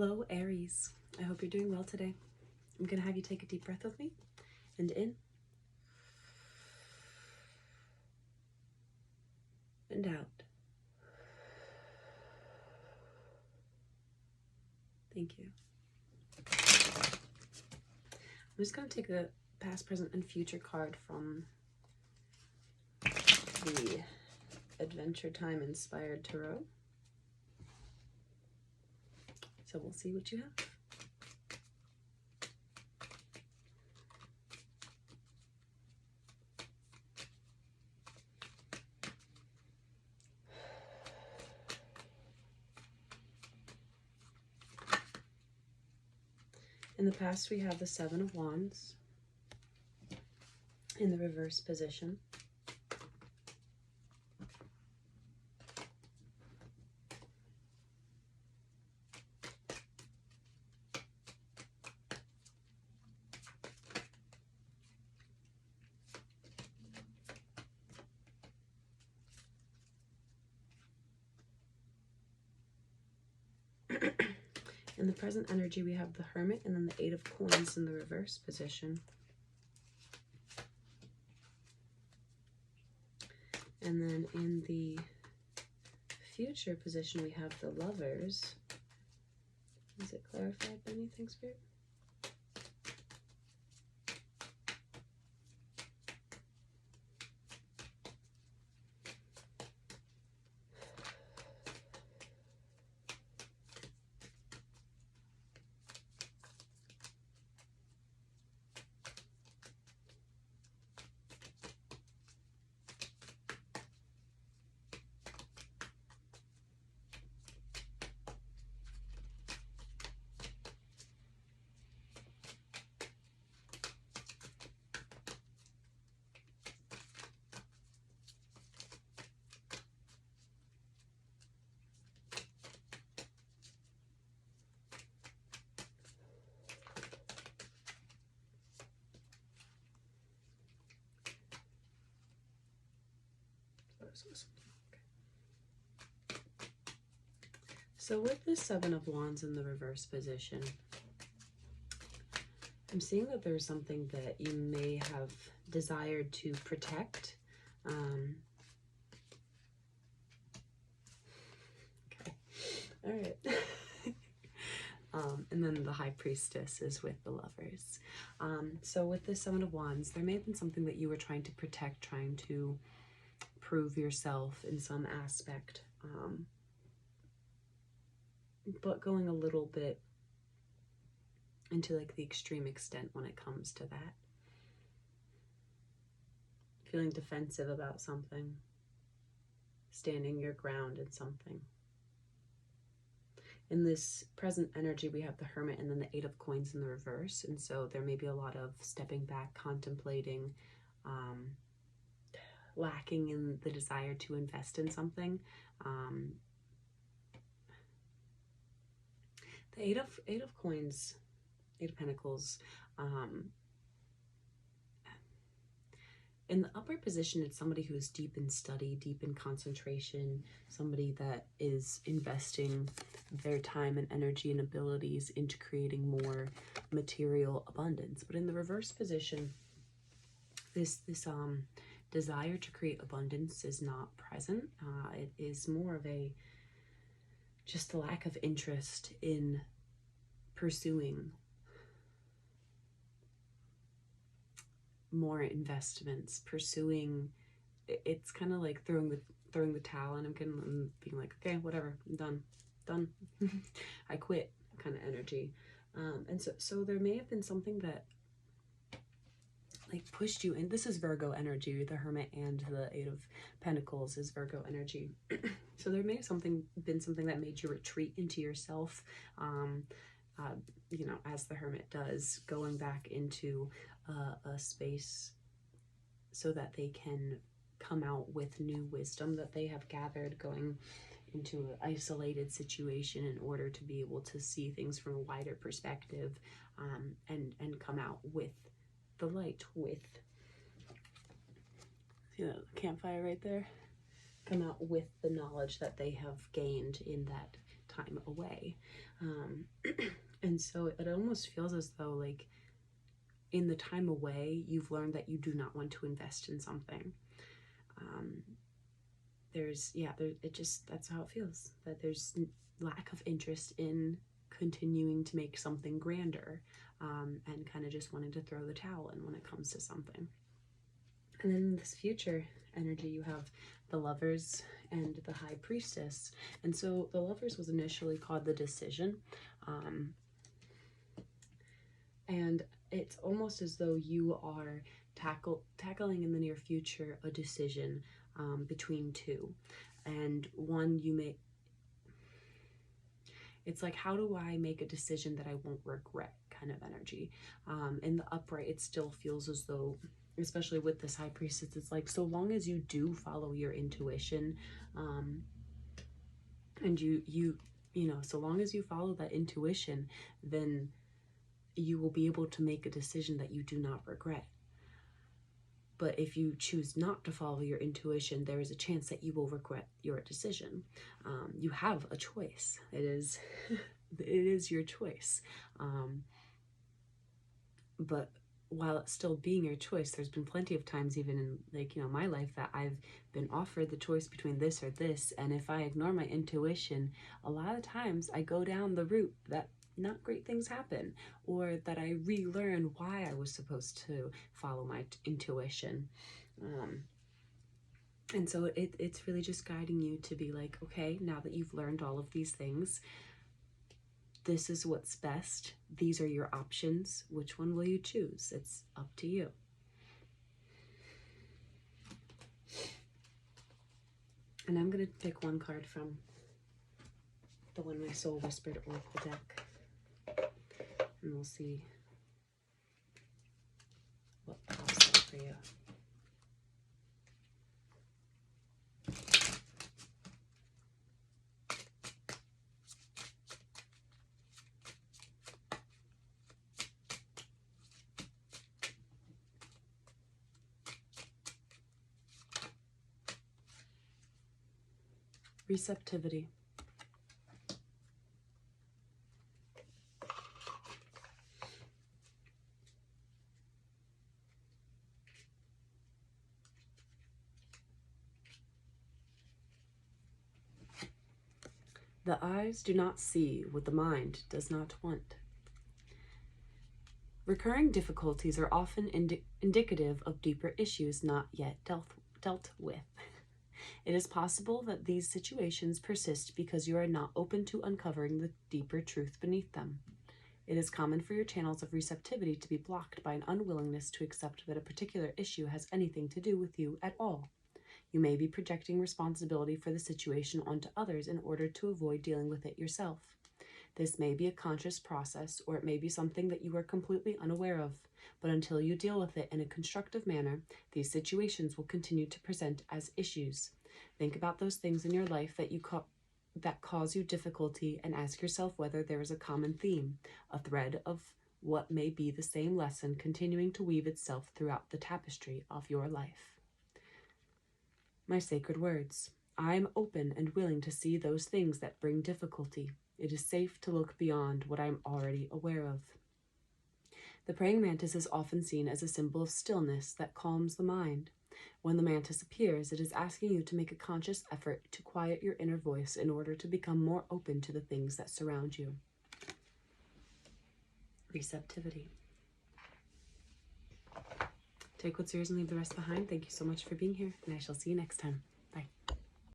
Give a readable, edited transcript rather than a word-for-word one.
Hello, Aries. I hope you're doing well today. I'm going to have you take a deep breath with me. And in. And out. Thank you. I'm just going to take a past, present, and future card from the Adventure Time Inspired Tarot. So we'll see what you have. In the past, we have the Seven of Wands in the reverse position. In the present energy, we have the Hermit and then the Eight of Coins in the reverse position. And then in the future position, we have the Lovers. Is it clarified by anything, Spirit? So with the Seven of Wands in the reverse position, I'm seeing that there's something that you may have desired to protect. Okay, all right. And then the High Priestess is with the Lovers. So with the Seven of Wands, there may have been something that you were trying to protect, trying to prove yourself in some aspect. But going a little bit into like the extreme extent when it comes to that. Feeling defensive about something. Standing your ground in something. In this present energy, we have the Hermit and then the Eight of Coins in the reverse. And so there may be a lot of stepping back, contemplating, lacking in the desire to invest in something. The Eight of Coins, Eight of Pentacles, in the upper position, it's somebody who is deep in study, deep in concentration, somebody that is investing their time and energy and abilities into creating more material abundance. But in the reverse position, this desire to create abundance is not present. It is more of just a lack of interest in pursuing more investments, pursuing. It's kind of like throwing the towel, and I'm being like, okay, whatever, I'm done. I quit kind of energy. And so there may have been something that like pushed you in. This is Virgo energy. The Hermit and the Eight of Pentacles is Virgo energy. So there may have been something that made you retreat into yourself, you know, as the Hermit does, going back into a space so that they can come out with new wisdom that they have gathered, going into an isolated situation in order to be able to see things from a wider perspective, and come out with the light, with, you know, the campfire right there, come out with the knowledge that they have gained in that time away. And so it almost feels as though, like, in the time away, you've learned that you do not want to invest in something. That's how it feels, that there's lack of interest in continuing to make something grander, and kind of just wanting to throw the towel in when it comes to something. And then in this future energy, you have the Lovers and the High Priestess. And so the Lovers was initially called the Decision. And it's almost as though you are tackling in the near future a decision between two. And one it's like, how do I make a decision that I won't regret kind of energy. In the upright, it still feels as though, especially with this High Priestess, it's like, so long as you do follow your intuition, and you know, so long as you follow that intuition, then you will be able to make a decision that you do not regret. But if you choose not to follow your intuition, there is a chance that you will regret your decision. You have a choice. It is your choice. But while it's still being your choice, there's been plenty of times, even in, like, you know, my life, that I've been offered the choice between this or this, and if I ignore my intuition, a lot of times I go down the route that not great things happen, or that I relearn why I was supposed to follow my intuition. And so it's really just guiding you to be like, okay, now that you've learned all of these things, this is what's best. These are your options. Which one will you choose? It's up to you. And I'm going to pick one card from the When My Soul Whispered Oracle deck. And we'll see what pops up for you. Receptivity. The eyes do not see what the mind does not want. Recurring difficulties are often indicative of deeper issues not yet dealt with. It is possible that these situations persist because you are not open to uncovering the deeper truth beneath them. It is common for your channels of receptivity to be blocked by an unwillingness to accept that a particular issue has anything to do with you at all. You may be projecting responsibility for the situation onto others in order to avoid dealing with it yourself. This may be a conscious process, or it may be something that you are completely unaware of, but until you deal with it in a constructive manner, these situations will continue to present as issues. Think about those things in your life that cause you difficulty, and ask yourself whether there is a common theme, a thread of what may be the same lesson continuing to weave itself throughout the tapestry of your life. My sacred words. I am open and willing to see those things that bring difficulty. It is safe to look beyond what I am already aware of. The praying mantis is often seen as a symbol of stillness that calms the mind. When the mantis appears, it is asking you to make a conscious effort to quiet your inner voice in order to become more open to the things that surround you. Receptivity. Take what's yours and leave the rest behind. Thank you so much for being here, and I shall see you next time.